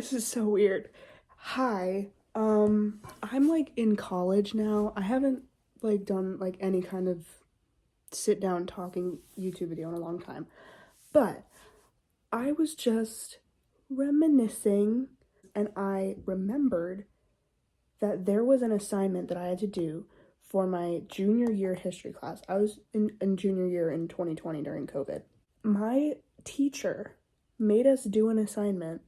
This is so weird. Hi. I'm like in college now. I haven't like done like any kind of sit down talking YouTube video in a long time. But I was just reminiscing and I remembered that there was an assignment that I had to do for my junior year history class. I was in junior year in 2020 during COVID. My teacher made us do an assignment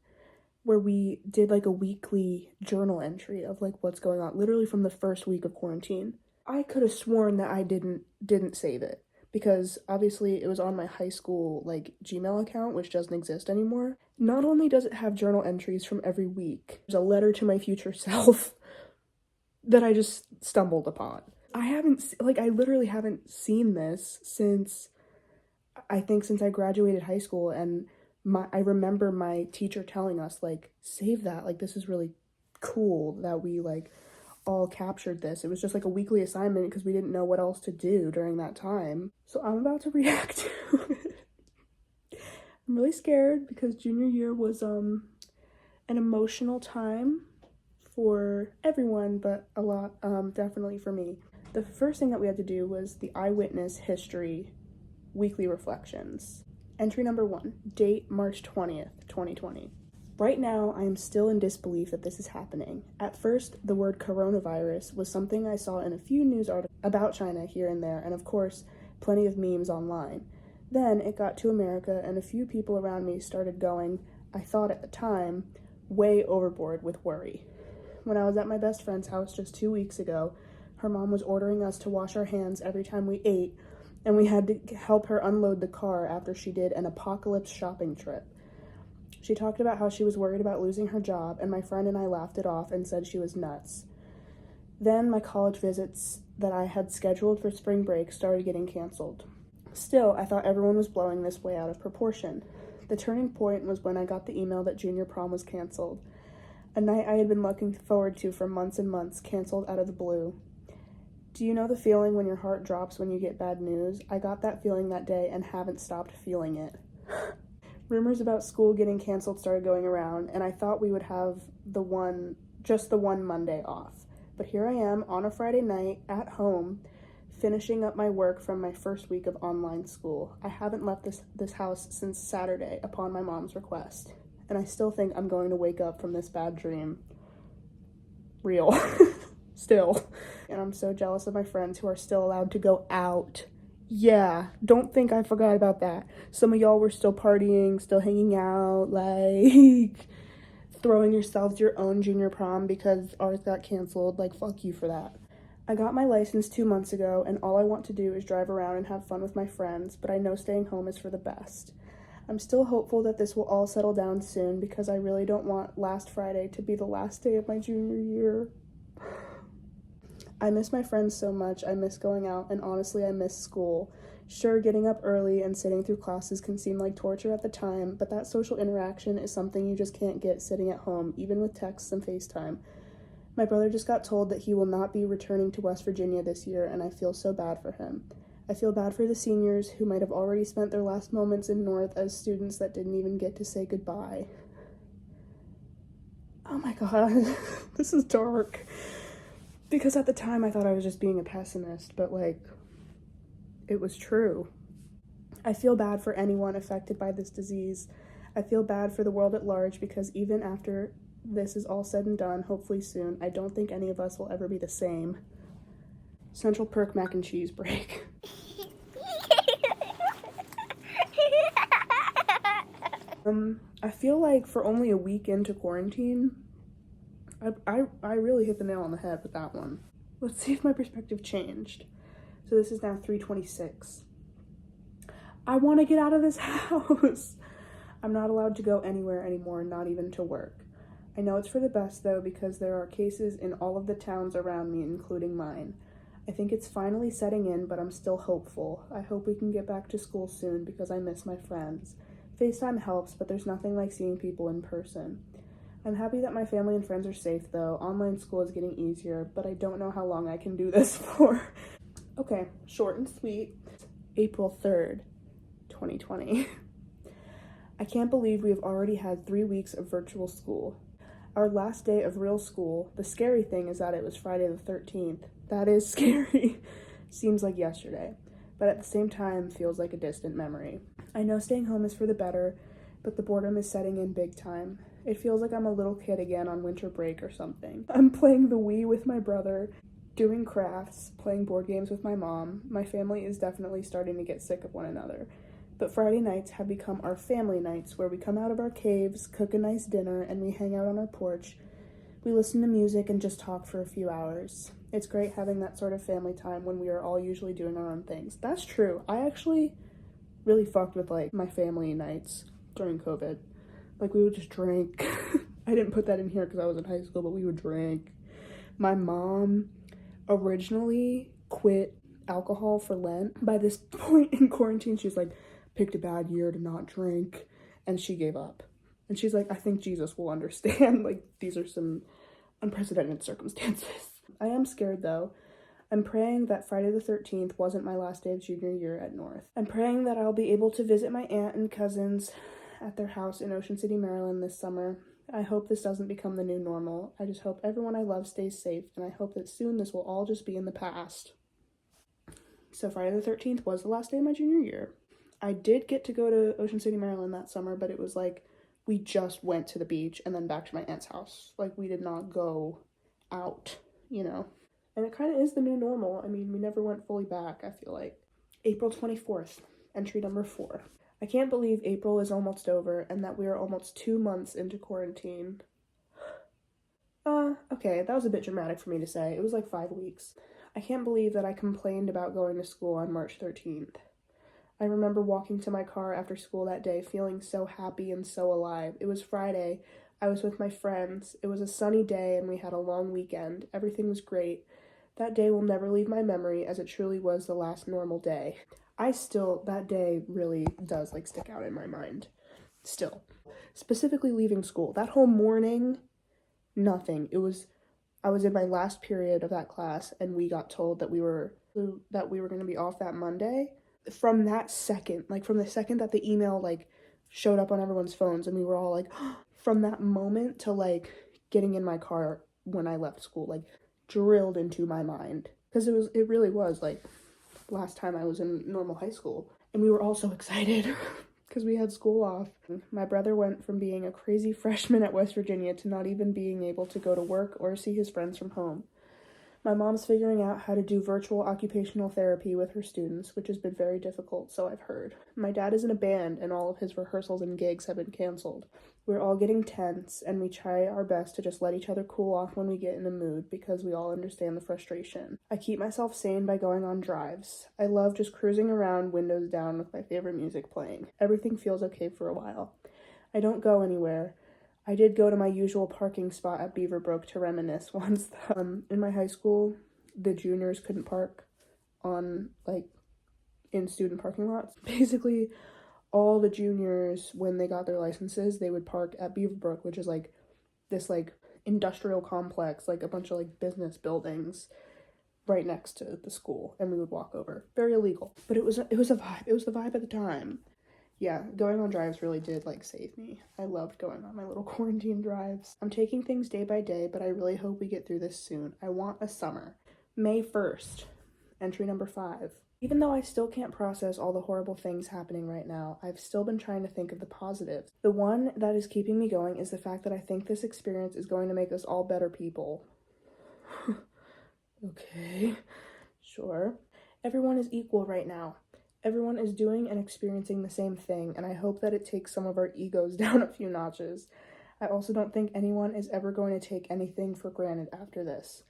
where we did like a weekly journal entry of like what's going on, literally from the first week of quarantine. I could have sworn that I didn't save it because obviously it was on my high school like Gmail account, which doesn't exist anymore. Not only does it have journal entries from every week, there's a letter to my future self that I just stumbled upon. I literally haven't seen this since since I graduated high school, and I remember my teacher telling us like save that, like this is really cool that we like all captured this. It was just like a weekly assignment because we didn't know what else to do during that time. So I'm about to react to it. I'm really scared because junior year was an emotional time for everyone, but a lot definitely for me. The first thing that we had to do was the eyewitness history weekly reflections. Entry number 1, date March 20th, 2020. Right now, I am still in disbelief that this is happening. At first, the word coronavirus was something I saw in a few news articles about China here and there, and of course, plenty of memes online. Then it got to America, and a few people around me started going, I thought at the time, way overboard with worry. When I was at my best friend's house just 2 weeks ago, her mom was ordering us to wash our hands every time we ate, and we had to help her unload the car after she did an apocalypse shopping trip. She talked about how she was worried about losing her job, and my friend and I laughed it off and said she was nuts. Then my college visits that I had scheduled for spring break started getting canceled. Still, I thought everyone was blowing this way out of proportion. The turning point was when I got the email that junior prom was canceled. A night I had been looking forward to for months and months, canceled out of the blue. Do you know the feeling when your heart drops when you get bad news? I got that feeling that day and haven't stopped feeling it. Rumors about school getting canceled started going around, and I thought we would have just the one Monday off. But here I am on a Friday night at home, finishing up my work from my first week of online school. I haven't left this house since Saturday upon my mom's request, and I still think I'm going to wake up from this bad dream. Real. Still. And I'm so jealous of my friends who are still allowed to go out. Yeah, don't think I forgot about that. Some of y'all were still partying, still hanging out, like throwing yourselves your own junior prom because ours got canceled. Like, fuck you for that. I got my license 2 months ago, and all I want to do is drive around and have fun with my friends, but I know staying home is for the best. I'm still hopeful that this will all settle down soon because I really don't want last Friday to be the last day of my junior year. I miss my friends so much. I miss going out, and honestly, I miss school. Sure, getting up early and sitting through classes can seem like torture at the time, but that social interaction is something you just can't get sitting at home, even with texts and FaceTime. My brother just got told that he will not be returning to West Virginia this year, and I feel so bad for him. I feel bad for the seniors who might have already spent their last moments in North as students that didn't even get to say goodbye. Oh my god, this is dark. Because at the time I thought I was just being a pessimist, but like, it was true. I feel bad for anyone affected by this disease. I feel bad for the world at large because even after this is all said and done, hopefully soon, I don't think any of us will ever be the same. Central Perk mac and cheese break. I feel like for only a week into quarantine, I really hit the nail on the head with that one. Let's see if my perspective changed. So this is now 3:26. I want to get out of this house. I'm not allowed to go anywhere anymore, not even to work. I know it's for the best though because there are cases in all of the towns around me, including mine. I think it's finally setting in, but I'm still hopeful. I hope we can get back to school soon because I miss my friends. FaceTime helps, but there's nothing like seeing people in person. I'm happy that my family and friends are safe though. Online school is getting easier, but I don't know how long I can do this for. Okay, short and sweet. April 3rd, 2020. I can't believe we have already had 3 weeks of virtual school. Our last day of real school. The scary thing is that it was Friday the 13th. That is scary. Seems like yesterday, but at the same time feels like a distant memory. I know staying home is for the better, but the boredom is setting in big time. It feels like I'm a little kid again on winter break or something. I'm playing the Wii with my brother, doing crafts, playing board games with my mom. My family is definitely starting to get sick of one another. But Friday nights have become our family nights, where we come out of our caves, cook a nice dinner, and we hang out on our porch. We listen to music and just talk for a few hours. It's great having that sort of family time when we are all usually doing our own things. That's true. I actually really fucked with, like, my family nights during COVID. Like, we would just drink. I didn't put that in here because I was in high school, but we would drink. My mom originally quit alcohol for Lent. By this point in quarantine, she's like, picked a bad year to not drink, and she gave up. And she's like, I think Jesus will understand. Like, these are some unprecedented circumstances. I am scared, though. I'm praying that Friday the 13th wasn't my last day of junior year at North. I'm praying that I'll be able to visit my aunt and cousins at their house in Ocean City, Maryland this summer. I hope this doesn't become the new normal. I just hope everyone I love stays safe, and I hope that soon this will all just be in the past. So Friday the 13th was the last day of my junior year. I did get to go to Ocean City, Maryland that summer, but it was like we just went to the beach and then back to my aunt's house. Like, we did not go out, you know? And it kind of is the new normal. I mean, we never went fully back, I feel like. April 24th, entry number 4. I can't believe April is almost over and that we are almost 2 months into quarantine. Okay, that was a bit dramatic for me to say. It was like 5 weeks. I can't believe that I complained about going to school on March 13th. I remember walking to my car after school that day feeling so happy and so alive. It was Friday. I was with my friends. It was a sunny day and we had a long weekend. Everything was great. That day will never leave my memory, as it truly was the last normal day. That day really does, like, stick out in my mind. Still. Specifically leaving school. That whole morning, nothing. I was in my last period of that class and we got told that we were going to be off that Monday. From that second, like, from the second that the email, like, showed up on everyone's phones and we were all like, from that moment to, like, getting in my car when I left school, like, drilled into my mind. Because it really was, like, last time I was in normal high school. And we were all so excited because we had school off. My brother went from being a crazy freshman at West Virginia to not even being able to go to work or see his friends from home. My mom's figuring out how to do virtual occupational therapy with her students, which has been very difficult, so I've heard. My dad is in a band, and all of his rehearsals and gigs have been canceled. We're all getting tense, and we try our best to just let each other cool off when we get in the mood, because we all understand the frustration. I keep myself sane by going on drives. I love just cruising around, windows down, with my favorite music playing. Everything feels okay for a while. I don't go anywhere. I did go to my usual parking spot at Beaverbrook to reminisce once. In my high school, the juniors couldn't park on, like, in student parking lots. Basically, all the juniors, when they got their licenses, they would park at Beaverbrook, which is, like, this, like, industrial complex, like, a bunch of, like, business buildings right next to the school, and we would walk over. Very illegal. But it was a vibe. It was the vibe at the time. Yeah, going on drives really did, like, save me. I loved going on my little quarantine drives. I'm taking things day by day, but I really hope we get through this soon. I want a summer. May 1st, entry number 5. Even though I still can't process all the horrible things happening right now, I've still been trying to think of the positives. The one that is keeping me going is the fact that I think this experience is going to make us all better people. Okay, sure. Everyone is equal right now. Everyone is doing and experiencing the same thing, and I hope that it takes some of our egos down a few notches. I also don't think anyone is ever going to take anything for granted after this.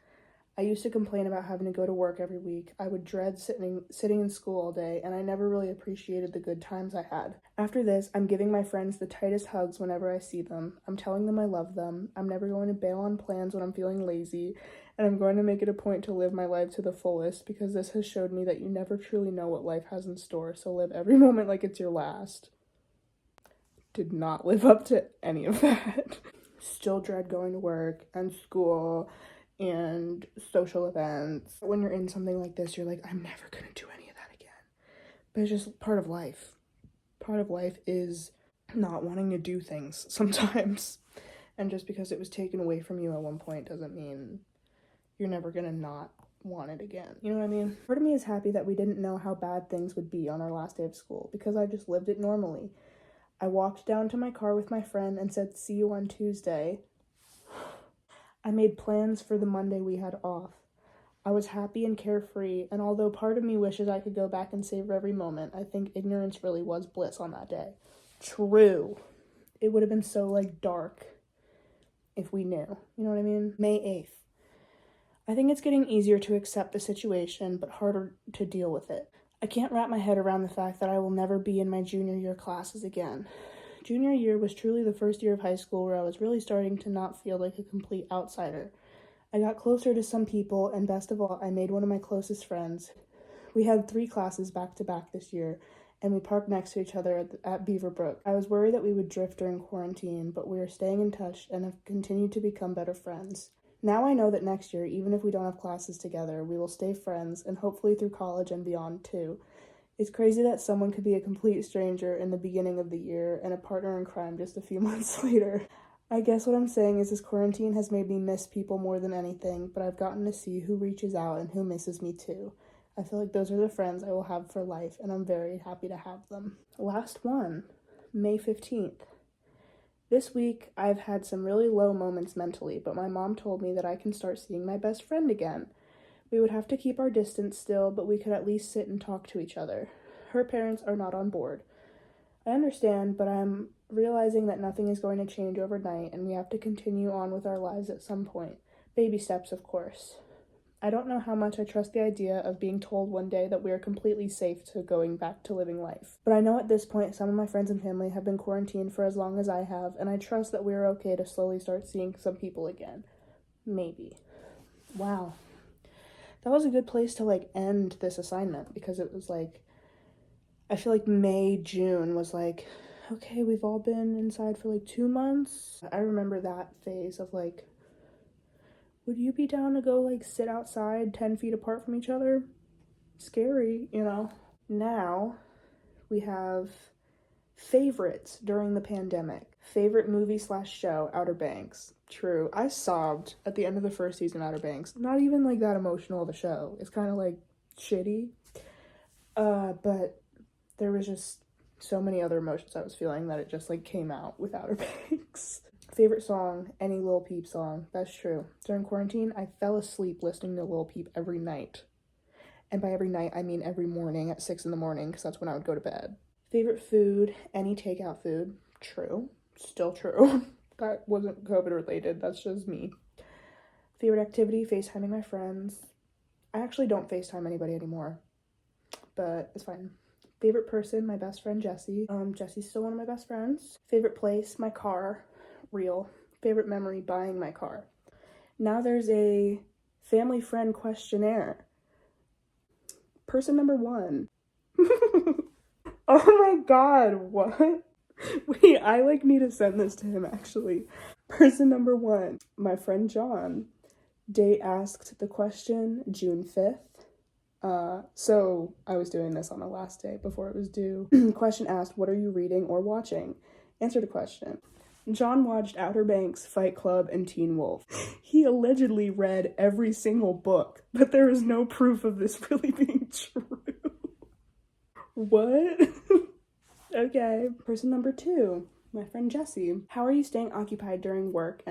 I used to complain about having to go to work every week. I would dread sitting in school all day, and I never really appreciated the good times I had. After this, I'm giving my friends the tightest hugs whenever I see them. I'm telling them I love them. I'm never going to bail on plans when I'm feeling lazy, and I'm going to make it a point to live my life to the fullest, because this has showed me that you never truly know what life has in store, so live every moment like it's your last. Did not live up to any of that. Still dread going to work and school and social events. When you're in something like this, you're like, I'm never gonna do any of that again. But it's just part of life. Part of life is not wanting to do things sometimes. And just because it was taken away from you at one point doesn't mean you're never gonna not want it again. You know what I mean? Part of me is happy that we didn't know how bad things would be on our last day of school because I just lived it normally. I walked down to my car with my friend and said, "See you on Tuesday." I made plans for the Monday we had off. I was happy and carefree, and although part of me wishes I could go back and savor every moment, I think ignorance really was bliss on that day. True. It would have been so, dark if we knew. You know what I mean? May 8th. I think it's getting easier to accept the situation, but harder to deal with it. I can't wrap my head around the fact that I will never be in my junior year classes again. Junior year was truly the first year of high school where I was really starting to not feel like a complete outsider. I got closer to some people, and best of all, I made one of my closest friends. We had 3 classes back to back this year, and we parked next to each other at Beaverbrook. I was worried that we would drift during quarantine, but we are staying in touch and have continued to become better friends. Now I know that next year, even if we don't have classes together, we will stay friends, and hopefully through college and beyond too. It's crazy that someone could be a complete stranger in the beginning of the year and a partner in crime just a few months later. I guess what I'm saying is this quarantine has made me miss people more than anything, but I've gotten to see who reaches out and who misses me too. I feel like those are the friends I will have for life, and I'm very happy to have them. Last one, May 15th. This week, I've had some really low moments mentally, but my mom told me that I can start seeing my best friend again. We would have to keep our distance still, but we could at least sit and talk to each other. Her parents are not on board. I understand, but I'm realizing that nothing is going to change overnight, and we have to continue on with our lives at some point. Baby steps, of course. I don't know how much I trust the idea of being told one day that we are completely safe to going back to living life. But I know at this point some of my friends and family have been quarantined for as long as I have, and I trust that we are okay to slowly start seeing some people again. Maybe. Wow. That was a good place to end this assignment, because it was I feel like May, June was okay, we've all been inside for 2 months. I remember that phase of would you be down to go sit outside 10 feet apart from each other? Scary, you know? Now we have favorites during the pandemic. Favorite movie/show, Outer Banks. True. I sobbed at the end of the first season of Outer Banks. Not even that emotional of a show. It's kind of shitty. But there was just so many other emotions I was feeling that it just came out with Outer Banks. Favorite song, any Lil Peep song. That's true. During quarantine, I fell asleep listening to Lil Peep every night. And by every night, I mean every morning at 6 in the morning, because that's when I would go to bed. Favorite food, any takeout food. True. Still true. That wasn't COVID related. That's just me. Favorite activity, FaceTiming my friends. I actually don't FaceTime anybody anymore, but it's fine. Favorite person, my best friend, Jessie. Jessie's still one of my best friends. Favorite place, my car. Real. Favorite memory, buying my car. Now there's a family friend questionnaire. Person number 1. Oh my god, what? Wait, I need to send this to him actually. Person number 1, my friend John. Date asked the question, June 5th. So I was doing this on the last day before it was due. Question asked, what are you reading or watching? Answer to question. John watched Outer Banks, Fight Club, and Teen Wolf. He allegedly read every single book, but there is no proof of this really being true. What? Okay. Person number 2, my friend Jessie. How are you staying occupied during work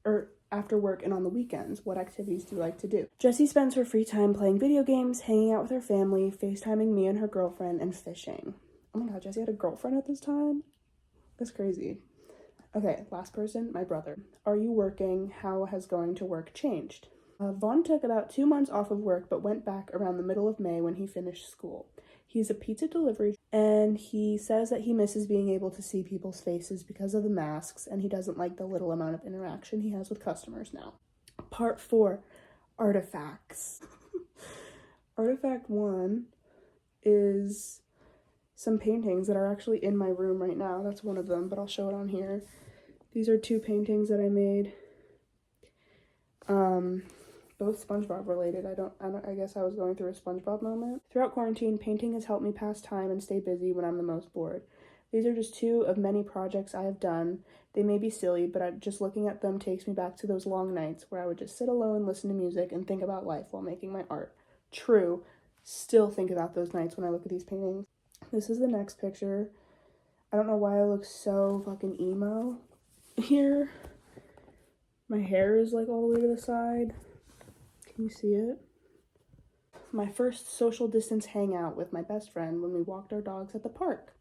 or after work and on the weekends? What activities do you like to do? Jessie spends her free time playing video games, hanging out with her family, FaceTiming me and her girlfriend, and fishing. Oh my god, Jessie had a girlfriend at this time? That's crazy. Okay, last person, my brother. Are you working? How has going to work changed? Vaughn took about 2 months off of work, but went back around the middle of May when he finished school. He's a pizza delivery, and he says that he misses being able to see people's faces because of the masks, and he doesn't like the little amount of interaction he has with customers now. Part 4, artifacts. Artifact 1 is some paintings that are actually in my room right now. That's one of them, but I'll show it on here. These are 2 paintings that I made. Both SpongeBob related. I guess I was going through a SpongeBob moment. Throughout quarantine, painting has helped me pass time and stay busy when I'm the most bored. These are just two of many projects I have done. They may be silly, but just looking at them takes me back to those long nights where I would just sit alone, listen to music, and think about life while making my art. True, still think about those nights when I look at these paintings. This is the next picture. I don't know why I look so fucking emo here. My hair is like all the way to the side. Can you see it? My first social distance hangout with my best friend when we walked our dogs at the park.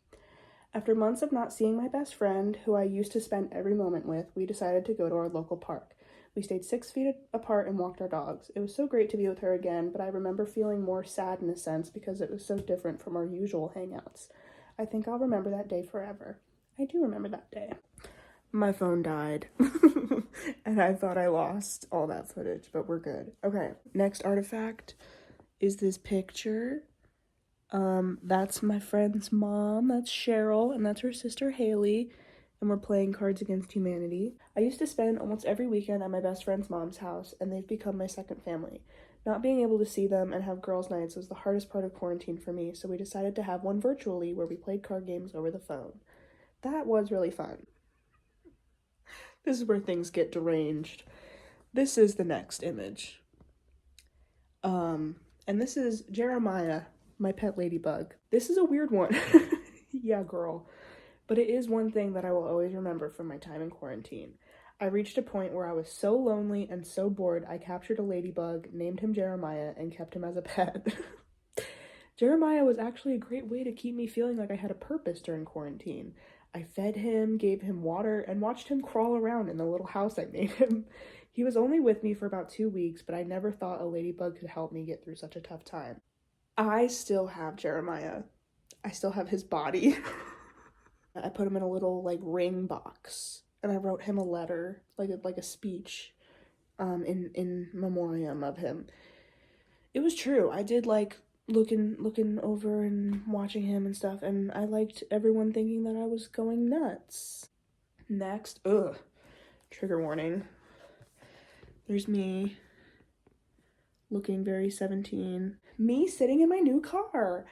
After months of not seeing my best friend, who I used to spend every moment with, we decided to go to our local park. We stayed 6 feet apart and walked our dogs. It was so great to be with her again, but I remember feeling more sad in a sense because it was so different from our usual hangouts. I think I'll remember that day forever. I do remember that day. My phone died, and I thought I lost all that footage, but we're good. Okay, next artifact is this picture. That's my friend's mom, that's Cheryl, and that's her sister Haley, and we're playing Cards Against Humanity. I used to spend almost every weekend at my best friend's mom's house, and they've become my second family. Not being able to see them and have girls' nights was the hardest part of quarantine for me, so we decided to have one virtually where we played card games over the phone. That was really fun. This is where things get deranged. This is the next image. And this is Jeremiah, my pet ladybug. This is a weird one. Yeah, girl. But it is one thing that I will always remember from my time in quarantine. I reached a point where I was so lonely and so bored, I captured a ladybug, named him Jeremiah, and kept him as a pet. Jeremiah was actually a great way to keep me feeling like I had a purpose during quarantine. I fed him, gave him water, and watched him crawl around in the little house I made him. He was only with me for about 2 weeks, but I never thought a ladybug could help me get through such a tough time. I still have Jeremiah. I still have his body. I put him in a little, like, ring box, and I wrote him a letter, like a speech, in memoriam of him. It was true. I did like looking over and watching him and stuff, and I liked everyone thinking that I was going nuts. Next, trigger warning. There's me looking very 17. Me sitting in my new car.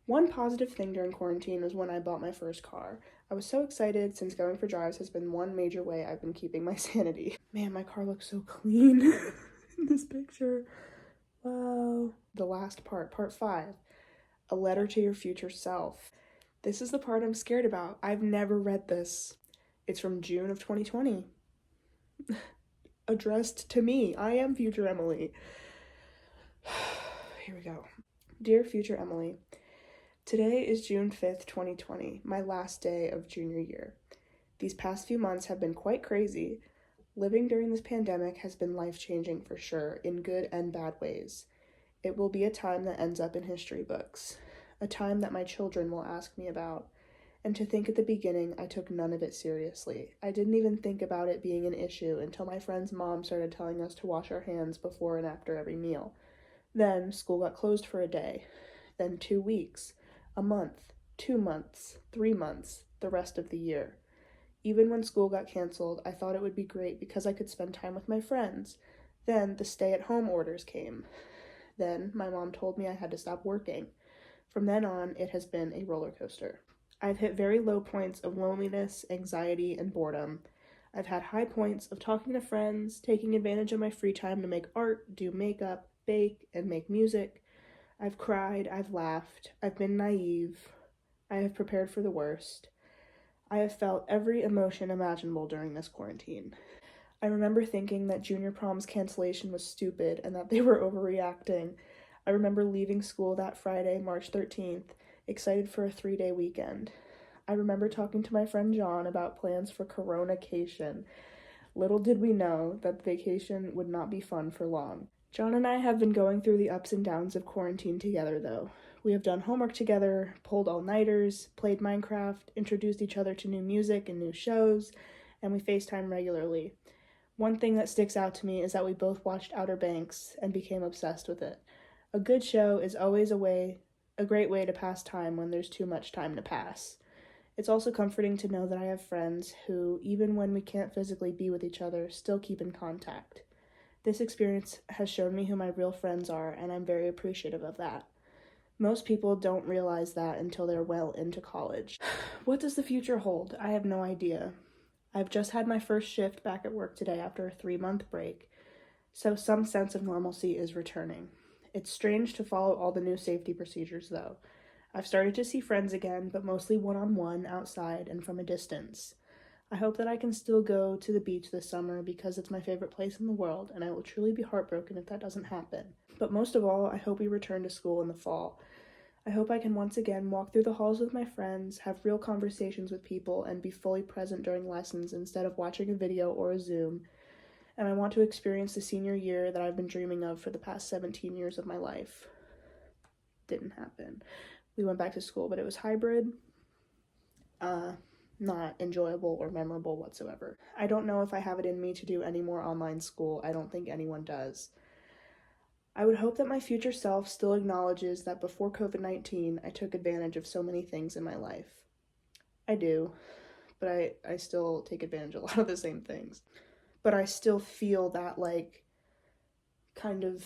One positive thing during quarantine was when I bought my first car. I was so excited since going for drives has been one major way I've been keeping my sanity. Man, my car looks so clean in this picture. Wow. The last part, part 5. A letter to your future self. This is the part I'm scared about. I've never read this. It's from June of 2020. Addressed to me. I am future Emily. Here we go. Dear future Emily, today is June 5th, 2020, my last day of junior year. These past few months have been quite crazy. Living during this pandemic has been life-changing for sure, in good and bad ways. It will be a time that ends up in history books, a time that my children will ask me about. And to think at the beginning, I took none of it seriously. I didn't even think about it being an issue until my friend's mom started telling us to wash our hands before and after every meal. Then school got closed for a day, then 2 weeks, a month, 2 months, 3 months, the rest of the year. Even when school got canceled, I thought it would be great because I could spend time with my friends. Then the stay-at-home orders came. Then my mom told me I had to stop working. From then on, it has been a roller coaster. I've hit very low points of loneliness, anxiety, and boredom. I've had high points of talking to friends, taking advantage of my free time to make art, do makeup, bake, and make music. I've cried, I've laughed, I've been naive. I have prepared for the worst. I have felt every emotion imaginable during this quarantine. I remember thinking that junior prom's cancellation was stupid and that they were overreacting. I remember leaving school that Friday, March 13th, excited for a 3-day weekend. I remember talking to my friend John about plans for Coronacation. Little did we know that the vacation would not be fun for long. John and I have been going through the ups and downs of quarantine together, though. We have done homework together, pulled all-nighters, played Minecraft, introduced each other to new music and new shows, and we FaceTime regularly. One thing that sticks out to me is that we both watched Outer Banks and became obsessed with it. A good show is always a great way to pass time when there's too much time to pass. It's also comforting to know that I have friends who, even when we can't physically be with each other, still keep in contact. This experience has shown me who my real friends are, and I'm very appreciative of that. Most people don't realize that until they're well into college. What does the future hold? I have no idea. I've just had my first shift back at work today after a 3-month break, so some sense of normalcy is returning. It's strange to follow all the new safety procedures, though. I've started to see friends again, but mostly one-on-one outside and from a distance. I hope that I can still go to the beach this summer because it's my favorite place in the world, and I will truly be heartbroken if that doesn't happen. But most of all, I hope we return to school in the fall. I hope I can once again walk through the halls with my friends, have real conversations with people, and be fully present during lessons instead of watching a video or a Zoom. And I want to experience the senior year that I've been dreaming of for the past 17 years of my life. Didn't happen. We went back to school, but it was hybrid. Not enjoyable or memorable whatsoever. I don't know if I have it in me to do any more online school. I don't think anyone does. I would hope that my future self still acknowledges that before COVID-19, I took advantage of so many things in my life. I do, but I still take advantage of a lot of the same things. But I still feel that, like, kind of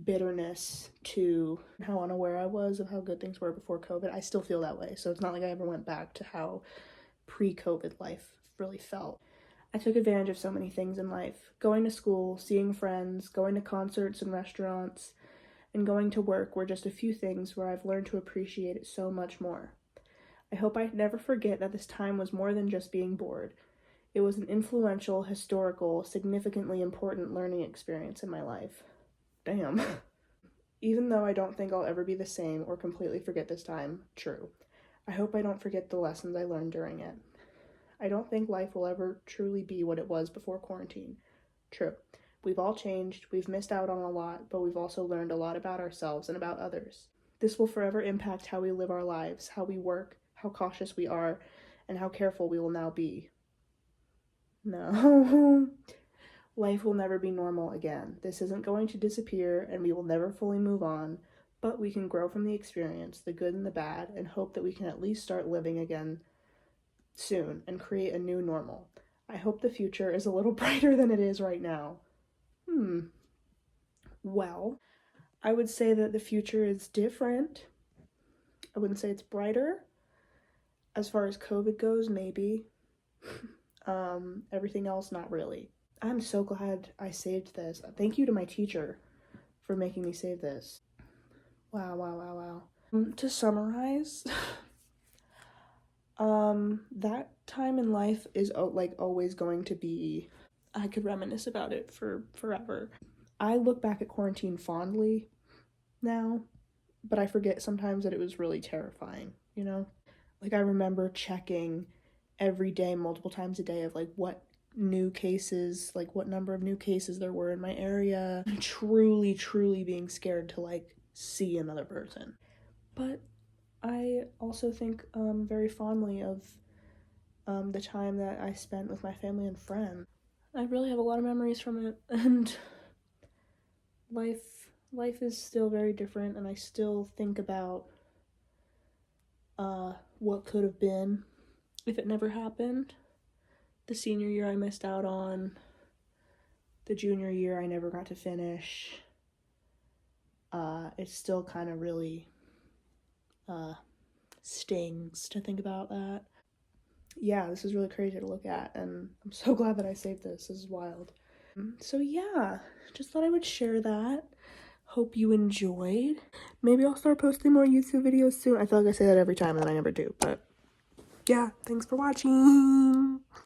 bitterness to how unaware I was of how good things were before COVID. I still feel that way, so it's not like I ever went back to how pre-COVID life really felt. I took advantage of so many things in life. Going to school, seeing friends, going to concerts and restaurants, and going to work were just a few things where I've learned to appreciate it so much more. I hope I never forget that this time was more than just being bored. It was an influential, historical, significantly important learning experience in my life. Damn. Even though I don't think I'll ever be the same or completely forget this time, true. I hope I don't forget the lessons I learned during it. I don't think life will ever truly be what it was before quarantine. True. We've all changed, we've missed out on a lot, but we've also learned a lot about ourselves and about others. This will forever impact how we live our lives, how we work, how cautious we are, and how careful we will now be. No. Life will never be normal again. This isn't going to disappear, and we will never fully move on, but we can grow from the experience, the good and the bad, and hope that we can at least start living again soon and create a new normal. I hope the future is a little brighter than it is right now. Well, I would say that the future is different. I wouldn't say it's brighter. As far as COVID goes, maybe. Everything else, not really. I'm so glad I saved this. Thank you to my teacher for making me save this. Wow. To summarize, that time in life is like always going to be, I could reminisce about it for forever. I look back at quarantine fondly now, but I forget sometimes that it was really terrifying, you know? Like, I remember checking every day, multiple times a day, of like what new cases, like what number of new cases there were in my area, truly being scared to like see another person. But I also think very fondly of the time that I spent with my family and friends. I really have a lot of memories from it, and life is still very different, and I still think about what could have been if it never happened. The senior year I missed out on, the junior year I never got to finish. It still kind of really stings to think about that. Yeah, this is really crazy to look at, and I'm so glad that I saved this. This is wild. So yeah, just thought I would share that. Hope you enjoyed. Maybe I'll start posting more YouTube videos soon. I feel like I say that every time and then I never do, but yeah, thanks for watching.